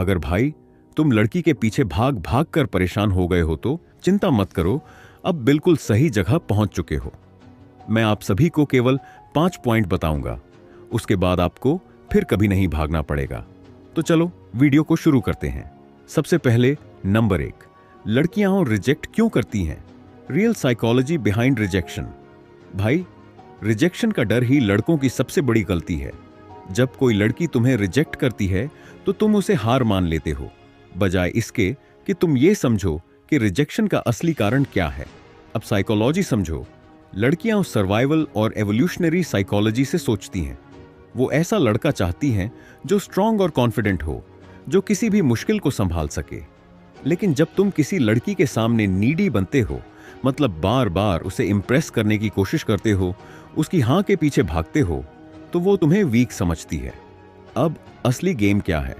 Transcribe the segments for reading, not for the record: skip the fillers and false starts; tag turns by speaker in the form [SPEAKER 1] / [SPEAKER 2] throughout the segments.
[SPEAKER 1] अगर भाई तुम लड़की के पीछे भाग भाग कर परेशान हो गए हो तो चिंता मत करो, अब बिल्कुल सही जगह पहुंच चुके हो। मैं आप सभी को केवल 5 पॉइंट बताऊंगा, उसके बाद आपको फिर कभी नहीं भागना पड़ेगा। तो चलो वीडियो को शुरू करते हैं। सबसे पहले नंबर 1, लड़कियां रिजेक्ट क्यों करती हैं? Real psychology behind rejection. भाई, रिजेक्शन का डर ही लड़कों की सबसे बड़ी गलती है। जब कोई लड़की तुम्हें रिजेक्ट करती है तो तुम उसे हार मान लेते हो, बजाय इसके कि तुम ये समझो कि रिजेक्शन का असली कारण क्या है। अब साइकोलॉजी समझो। लड़कियां सर्वाइवल और एवोल्यूशनरी साइकोलॉजी से सोचती हैं। वो ऐसा लड़का चाहती हैं जो स्ट्रांग और कॉन्फिडेंट हो, जो किसी भी मुश्किल को संभाल सके। लेकिन जब तुम किसी लड़की के सामने नीडी बनते हो, मतलब बार बार उसे इंप्रेस करने की कोशिश करते हो, उसकी हाँ के पीछे भागते हो, तो वो तुम्हें वीक समझती है। अब असली गेम क्या है?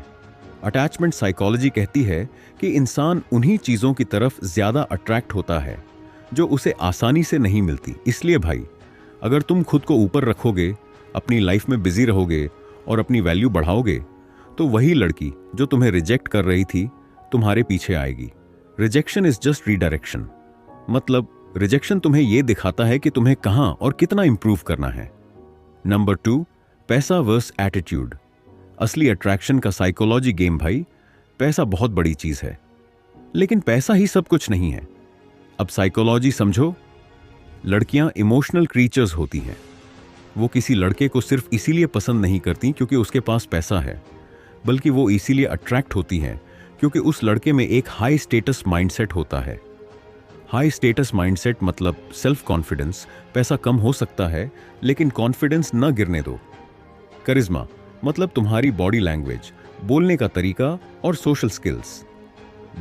[SPEAKER 1] अटैचमेंट साइकोलॉजी कहती है कि इंसान उन्हीं चीजों की तरफ ज्यादा अट्रैक्ट होता है जो उसे आसानी से नहीं मिलती। इसलिए भाई, अगर तुम खुद को ऊपर रखोगे, अपनी लाइफ में बिजी रहोगे और अपनी वैल्यू बढ़ाओगे, तो वही लड़की जो तुम्हें रिजेक्ट कर रही थी तुम्हारे पीछे आएगी। Rejection is just redirection. मतलब रिजेक्शन तुम्हें यह दिखाता है कि तुम्हें कहां और कितना इंप्रूव करना है। नंबर 2, पैसा वर्स एटीट्यूड। असली अट्रैक्शन का साइकोलॉजी गेम भाई, पैसा बहुत बड़ी चीज है, लेकिन पैसा ही सब कुछ नहीं है। अब साइकोलॉजी समझो। लड़कियां इमोशनल क्रीचर्स होती हैं। वो किसी लड़के को सिर्फ इसीलिए पसंद नहीं करती क्योंकि उसके पास पैसा है, बल्कि वो इसीलिए अट्रैक्ट होती हैं क्योंकि उस लड़के में एक हाई स्टेटस माइंडसेट होता है। हाई स्टेटस माइंडसेट मतलब सेल्फ कॉन्फिडेंस। पैसा कम हो सकता है, लेकिन कॉन्फिडेंस न गिरने दो। करिश्मा मतलब तुम्हारी बॉडी लैंग्वेज, बोलने का तरीका और सोशल स्किल्स।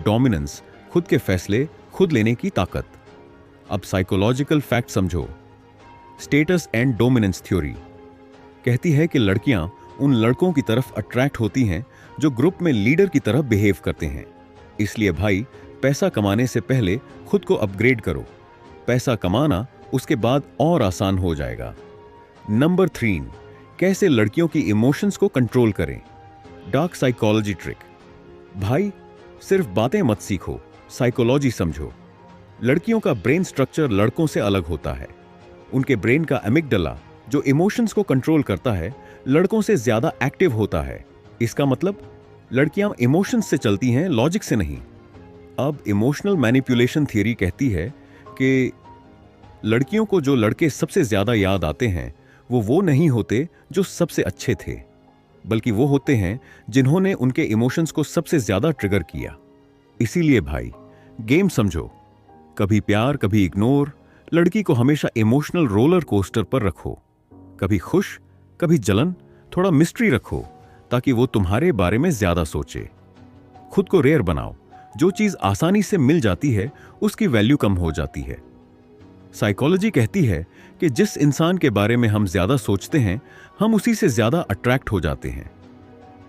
[SPEAKER 1] डोमिनेंस, खुद के फैसले खुद लेने की ताकत। अब साइकोलॉजिकल फैक्ट समझो। स्टेटस एंड डोमिनेंस थ्योरी कहती है कि लड़कियां उन लड़कों की तरफ अट्रैक्ट होती हैं जो ग्रुप में लीडर की तरह बिहेव करते हैं। इसलिए भाई, पैसा कमाने से पहले खुद को अपग्रेड करो। पैसा कमाना उसके बाद और आसान हो जाएगा। नंबर 3, कैसे लड़कियों की इमोशंस को कंट्रोल करें? Dark psychology trick. भाई, सिर्फ बातें मत सीखो, साइकोलॉजी समझो। लड़कियों का ब्रेन स्ट्रक्चर लड़कों से अलग होता है। उनके ब्रेन का एमिगडाला, जो इमोशंस को कंट्रोल करता है, लड़कों से ज्यादा एक्टिव होता है। इसका मतलब लड़कियां इमोशंस से चलती हैं, लॉजिक से नहीं। अब इमोशनल मैनिपुलेशन थियरी कहती है कि लड़कियों को जो लड़के सबसे ज्यादा याद आते हैं वो नहीं होते जो सबसे अच्छे थे, बल्कि वो होते हैं जिन्होंने उनके इमोशंस को सबसे ज्यादा ट्रिगर किया। इसीलिए भाई, गेम समझो। कभी प्यार, कभी इग्नोर। लड़की को हमेशा इमोशनल रोलर कोस्टर पर रखो। कभी खुश, कभी जलन। थोड़ा मिस्ट्री रखो ताकि वो तुम्हारे बारे में ज्यादा सोचे। खुद को रेयर बनाओ। जो चीज आसानी से मिल जाती है उसकी वैल्यू कम हो जाती है। साइकोलॉजी कहती है कि जिस इंसान के बारे में हम ज्यादा सोचते हैं, हम उसी से ज्यादा अट्रैक्ट हो जाते हैं।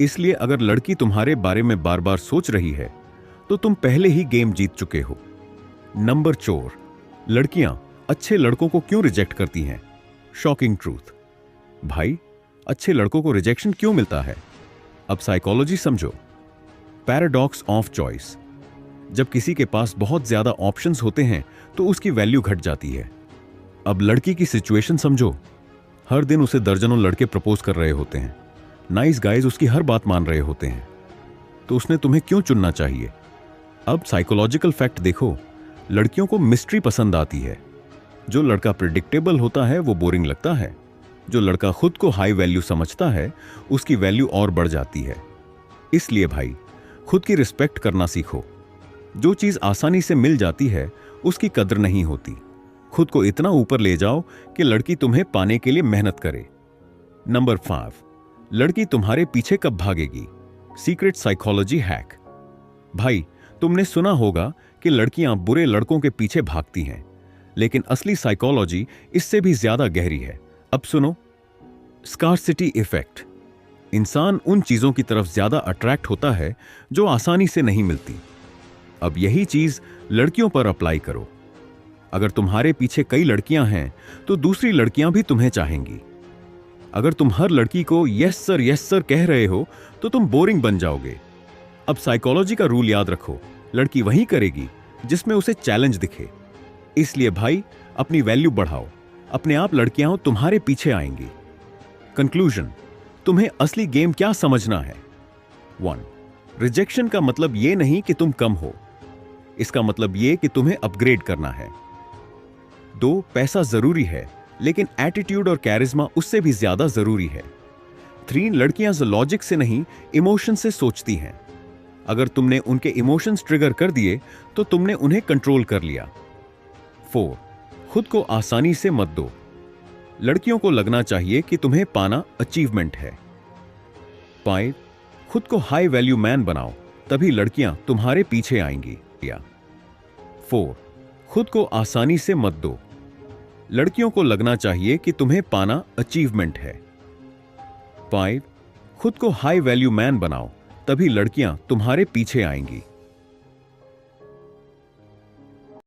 [SPEAKER 1] इसलिए अगर लड़की तुम्हारे बारे में बार बार सोच रही है तो तुम पहले ही गेम जीत चुके हो। नंबर 4, लड़कियां अच्छे लड़कों को क्यों रिजेक्ट करती हैं? Shocking truth. भाई, अच्छे लड़कों को रिजेक्शन क्यों मिलता है? अब साइकोलॉजी समझो। Paradox of choice. जब किसी के पास बहुत ज्यादा ऑप्शंस होते हैं तो उसकी वैल्यू घट जाती है। अब लड़की की सिचुएशन समझो। हर दिन उसे दर्जनों लड़के प्रपोज कर रहे होते हैं। नाइस गाइज उसकी हर बात मान रहे होते हैं, तो उसने तुम्हें क्यों चुनना चाहिए? अब साइकोलॉजिकल फैक्ट देखो। लड़कियों को मिस्ट्री पसंद आती है। जो लड़का प्रिडिक्टेबल होता है वो बोरिंग लगता है। जो लड़का खुद को हाई वैल्यू समझता है उसकी वैल्यू और बढ़ जाती है। इसलिए भाई, खुद की रिस्पेक्ट करना सीखो। जो चीज आसानी से मिल जाती है उसकी कद्र नहीं होती। खुद को इतना ऊपर ले जाओ कि लड़की तुम्हें पाने के लिए मेहनत करे। नंबर 5, लड़की तुम्हारे पीछे कब भागेगी? Secret psychology hack. भाई, तुमने सुना होगा कि लड़कियां बुरे लड़कों के पीछे भागती हैं, लेकिन असली साइकोलॉजी इससे भी ज्यादा गहरी है। अब सुनो। Scarcity effect. इंसान उन चीजों की तरफ ज्यादा अट्रैक्ट होता है जो आसानी से नहीं मिलती। अब यही चीज लड़कियों पर अप्लाई करो। अगर तुम्हारे पीछे कई लड़कियां हैं तो दूसरी लड़कियां भी तुम्हें चाहेंगी। अगर तुम हर लड़की को यस सर कह रहे हो तो तुम बोरिंग बन जाओगे। अब साइकोलॉजी का रूल याद रखो, लड़की वही करेगी जिसमें उसे चैलेंज दिखे। इसलिए भाई, अपनी वैल्यू बढ़ाओ, अपने आप लड़कियां तुम्हारे पीछे आएंगी। कंक्लूजन, तुम्हें असली गेम क्या समझना है? 1. रिजेक्शन का मतलब यह नहीं कि तुम कम हो, इसका मतलब यह कि तुम्हें अपग्रेड करना है। 2. पैसा जरूरी है, लेकिन एटीट्यूड और कैरिज्मा उससे भी ज्यादा जरूरी है। 3. लड़कियां लॉजिक से नहीं, इमोशन से सोचती हैं। अगर तुमने उनके इमोशंस ट्रिगर कर दिए तो तुमने उन्हें कंट्रोल कर लिया। 4. खुद को आसानी से मत दो, लड़कियों को लगना चाहिए कि तुम्हें पाना अचीवमेंट है। 5. खुद को हाई वैल्यू मैन बनाओ, तभी लड़कियां तुम्हारे पीछे आएंगी। 4. खुद को आसानी से मत दो, लड़कियों को लगना चाहिए कि तुम्हें पाना अचीवमेंट है। 5. खुद को हाई वैल्यू मैन बनाओ, तभी लड़कियां तुम्हारे पीछे आएंगी।